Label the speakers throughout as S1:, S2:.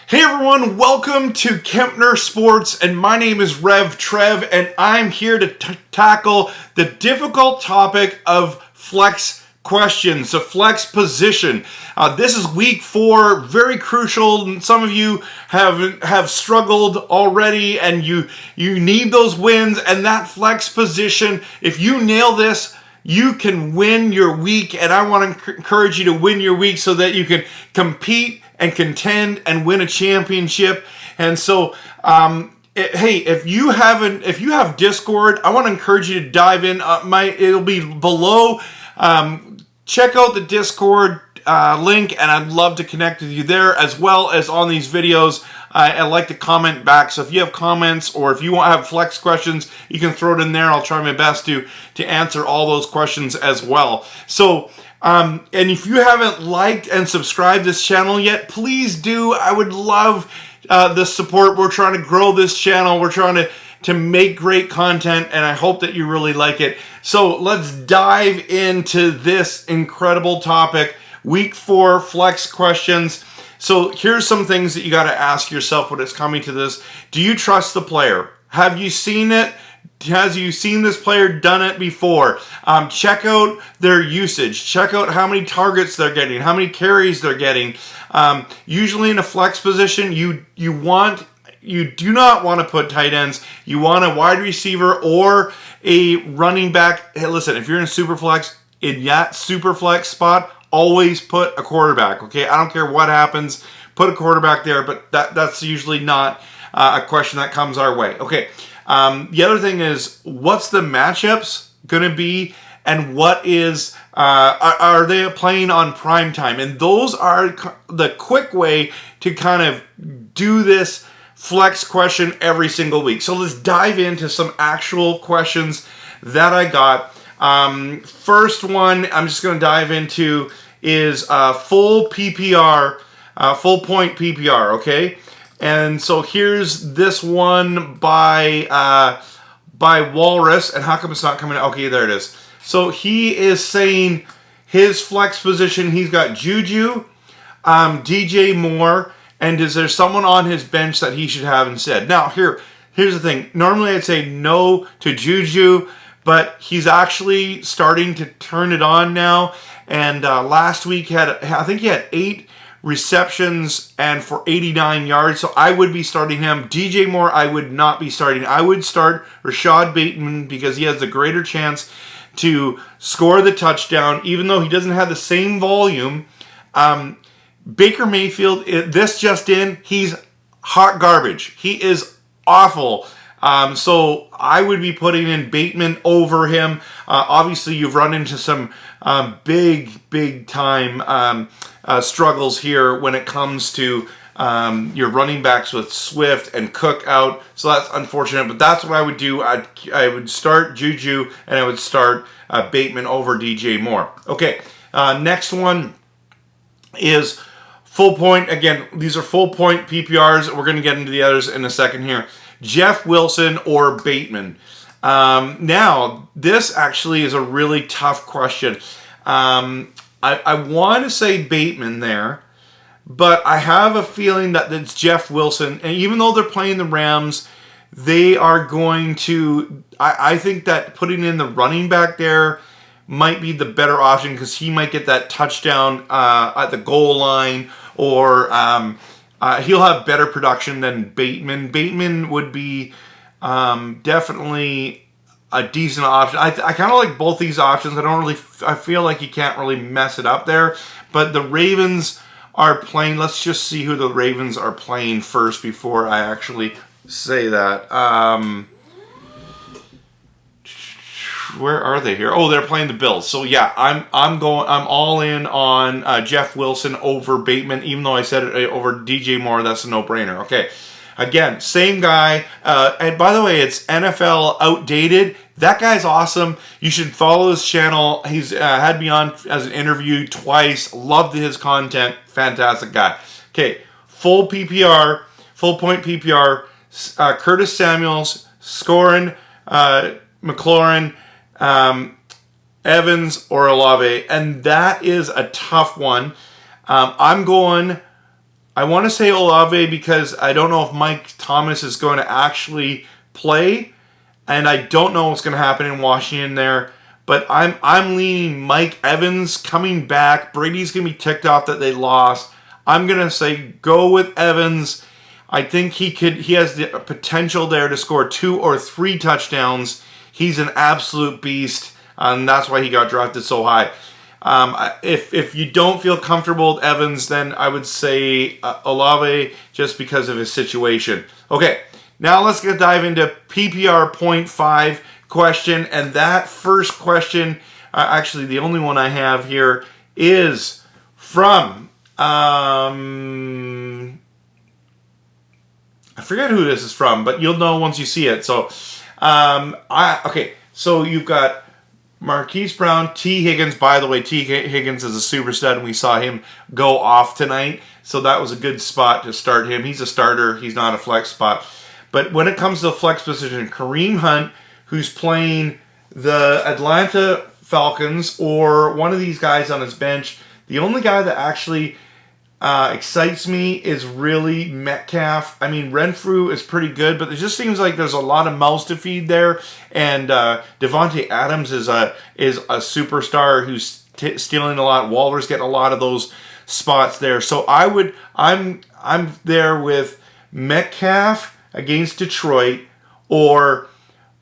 S1: Hey everyone, welcome to Kempner Sports, and my name is Rev Trev, and I'm here to tackle the difficult topic of flex questions, the flex position. This is week 4, very crucial, and some of you have struggled already, and you need those wins, and that flex position, if you nail this, you can win your week, and I want to encourage you to win your week so that you can compete and contend and win a championship. And so, hey, if you have Discord, I want to encourage you to dive in. It'll be below. Check out the Discord link, and I'd love to connect with you there as well as on these videos. I like to comment back, so if you have comments or if you want to have flex questions, you can throw it in there. I'll try my best to answer all those questions as well. So, and if you haven't liked and subscribed this channel yet, please do. I would love the support. We're trying to grow this channel. We're trying to make great content, and I hope that you really like it. So let's dive into this incredible topic, Week 4 flex questions. So here's some things that you got to ask yourself when it's coming to this. Do you trust the player? Have you seen it? Has you seen this player done it before? Check out their usage. Check out how many targets they're getting, how many carries they're getting. Usually in a flex position, you do not want to put tight ends. You want a wide receiver or a running back. Hey, listen, if you're in a super flex, in that super flex spot, always put a quarterback, okay? I don't care what happens. Put a quarterback there, but that's usually not a question that comes our way. Okay, the other thing is, what's the matchups going to be, and what is, are they playing on prime time? And those are the quick way to kind of do this flex question every single week. So let's dive into some actual questions that I got. First one I'm just going to dive into is full PPR, full point PPR, okay? And so here's this one by Walrus, and how come it's not coming out? Okay, there it is. So he is saying his flex position, he's got Juju, DJ Moore, and is there someone on his bench that he should have instead? Now, here's the thing. Normally I'd say no to Juju, but he's actually starting to turn it on now. And last week I think he had 8 receptions and for 89 yards. So I would be starting him. DJ Moore, I would not be starting. I would start Rashad Bateman because he has a greater chance to score the touchdown, even though he doesn't have the same volume. Baker Mayfield, this just in, he's hot garbage. He is awful. So I would be putting in Bateman over him. Obviously, you've run into some big time struggles here when it comes to your running backs with Swift and Cook out. So that's unfortunate, but that's what I would do. I would start Juju, and I would start Bateman over DJ Moore. Okay, next one is full point. Again, these are full point PPRs. We're going to get into the others in a second here. Jeff Wilson or Bateman. Now, this actually is a really tough question. I want to say Bateman there, but I have a feeling that it's Jeff Wilson. And even though they're playing the Rams, they are going to... I think that putting in the running back there might be the better option because he might get that touchdown at the goal line, or... he'll have better production than Bateman. Bateman would be definitely a decent option. I kind of like both these options. I feel like you can't really mess it up there. But the Ravens are playing. Let's just see who the Ravens are playing first before I actually say that. Where are they here? Oh, they're playing the Bills. So yeah, I'm all in on Jeff Wilson over Bateman, even though I said it over DJ Moore. That's a no-brainer. Okay, again, same guy. And by the way, it's NFL Outdated. That guy's awesome. You should follow his channel. He's had me on as an interview twice. Loved his content. Fantastic guy. Okay, full PPR, full point PPR. Curtis Samuels, Scorin, McLaurin, Evans or Olave, and that is a tough one. I'm going I want to say Olave because I don't know if Mike Thomas is going to actually play, and I don't know what's going to happen in Washington there. But I'm leaning Mike Evans coming back. Brady's going to be ticked off that they lost. I'm going to say go with Evans. I think he has the potential there to score 2 or 3 touchdowns. He's an absolute beast, and that's why he got drafted so high. If you don't feel comfortable with Evans, then I would say Olave just because of his situation. Okay, now let's dive into PPR 0.5 question, and that first question, actually the only one I have here, is from I forget who this is from, but you'll know once you see it. So so you've got Marquise Brown, T. Higgins. By the way, T. Higgins is a super stud, and we saw him go off tonight. So that was a good spot to start him. He's a starter. He's not a flex spot. But when it comes to the flex position, Kareem Hunt, who's playing the Atlanta Falcons, or one of these guys on his bench, the only guy that actually excites me is really Metcalf. I mean, Renfrew is pretty good, but it just seems like there's a lot of mouths to feed there. And Devontae Adams is a superstar who's stealing a lot. Waller's getting a lot of those spots there. So I'm there with Metcalf against Detroit or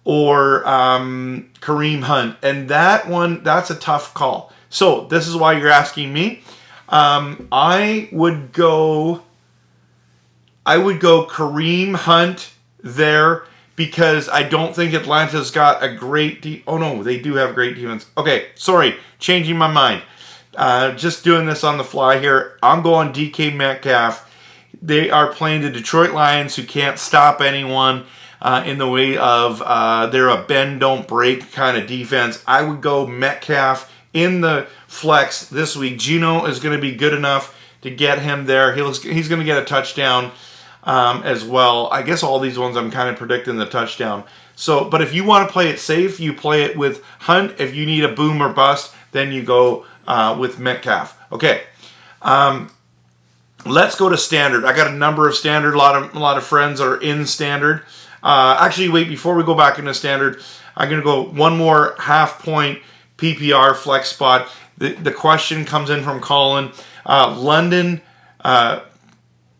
S1: Kareem Hunt, and that's a tough call. So this is why you're asking me. I would go Kareem Hunt there because I don't think Atlanta's got a great oh no, they do have great defense. Okay, sorry, changing my mind. Just doing this on the fly here. I'm going DK Metcalf. They are playing the Detroit Lions, who can't stop anyone in the way of they're a bend don't break kind of defense. I would go Metcalf in the flex this week. Geno is going to be good enough to get him there. He's going to get a touchdown as well. I guess all these ones I'm kind of predicting the touchdown. So, but if you want to play it safe, you play it with Hunt. If you need a boom or bust, then you go with Metcalf. Okay. Let's go to standard. I got a number of standard. A lot of friends are in standard. Actually, wait, before we go back into standard, I'm going to go one more half-point PPR flex spot. The question comes in from Colin. London,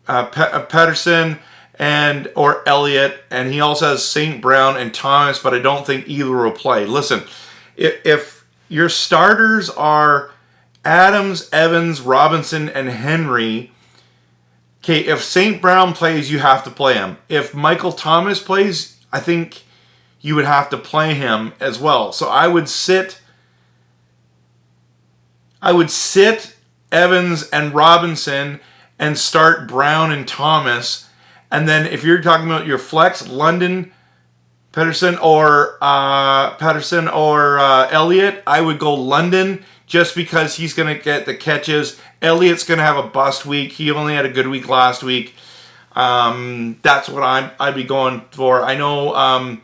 S1: Pedersen, or Elliott, and he also has St. Brown and Thomas, but I don't think either will play. Listen, if your starters are Adams, Evans, Robinson, and Henry, okay, if St. Brown plays, you have to play him. If Michael Thomas plays, I think you would have to play him as well. So I would sit Evans and Robinson and start Brown and Thomas. And then if you're talking about your flex, London, Pedersen, or Elliott, I would go London just because he's going to get the catches. Elliott's going to have a bust week. He only had a good week last week. That's what I'd be going for. I know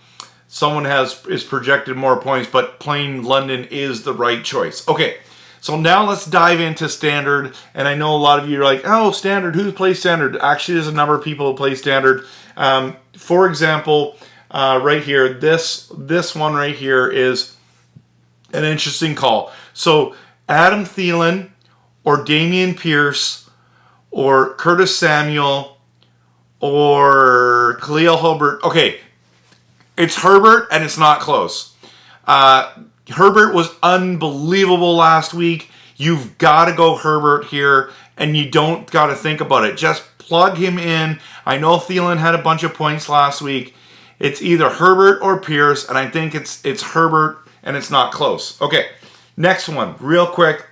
S1: someone is projected more points, but playing London is the right choice. Okay. So now let's dive into standard, and I know a lot of you are like, oh, standard, who plays standard? Actually, there's a number of people who play standard. For example, right here, this one right here is an interesting call. So Adam Thielen or Dameon Pierce or Curtis Samuel or Khalil Herbert. Okay, it's Herbert, and it's not close. Herbert was unbelievable last week. You've got to go Herbert here, and you don't got to think about it. Just plug him in. I know Thielen had a bunch of points last week. It's either Herbert or Pierce, and I think it's Herbert, and it's not close. Okay, next one, real quick.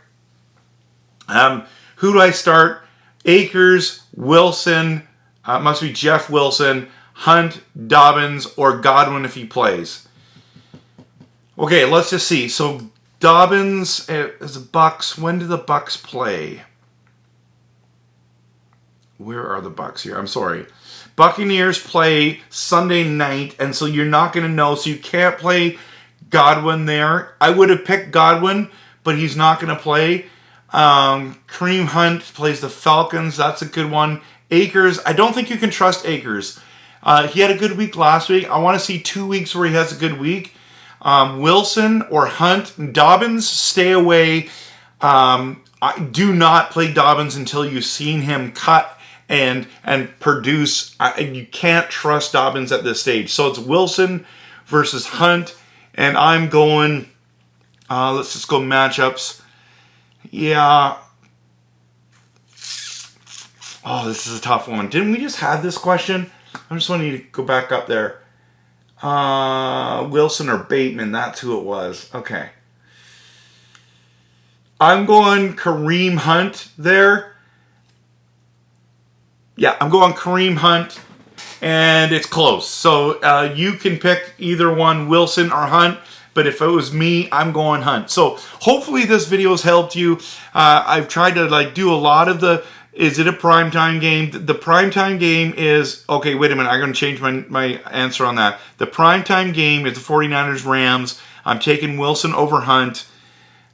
S1: Who do I start? Akers, Wilson, must be Jeff Wilson, Hunt, Dobbins, or Godwin if he plays. Okay, let's just see. So Dobbins is the Bucks. When do the Bucks play? Where are the Bucks here? I'm sorry. Buccaneers play Sunday night, and so you're not going to know. So you can't play Godwin there. I would have picked Godwin, but he's not going to play. Kareem Hunt plays the Falcons. That's a good one. Akers, I don't think you can trust Akers. He had a good week last week. I want to see 2 weeks where he has a good week. Wilson or Hunt. Dobbins, stay away. Do not play Dobbins until you've seen him cut and produce. You can't trust Dobbins at this stage. So it's Wilson versus Hunt. And I'm going, let's just go matchups. Yeah. Oh, this is a tough one. Didn't we just have this question? I just want you to go back up there. Wilson or Bateman, that's who it was. Okay. I'm going Kareem Hunt there. Yeah, I'm going Kareem Hunt, and it's close. So you can pick either one, Wilson or Hunt. But if it was me, I'm going Hunt. So hopefully this video has helped you. I've tried to do a lot of the, is it a primetime game? The primetime game is, okay, wait a minute. I'm going to change my answer on that. The primetime game is the 49ers Rams. I'm taking Wilson over Hunt.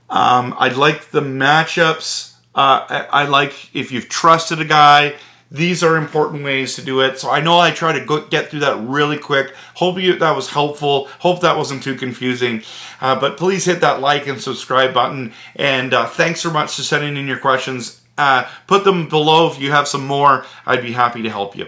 S1: I like the matchups. I like if you've trusted a guy. These are important ways to do it. So I know I try to get through that really quick. Hope that was helpful. Hope that wasn't too confusing. But please hit that like and subscribe button. And thanks so much for sending in your questions. Put them below if you have some more. I'd be happy to help you.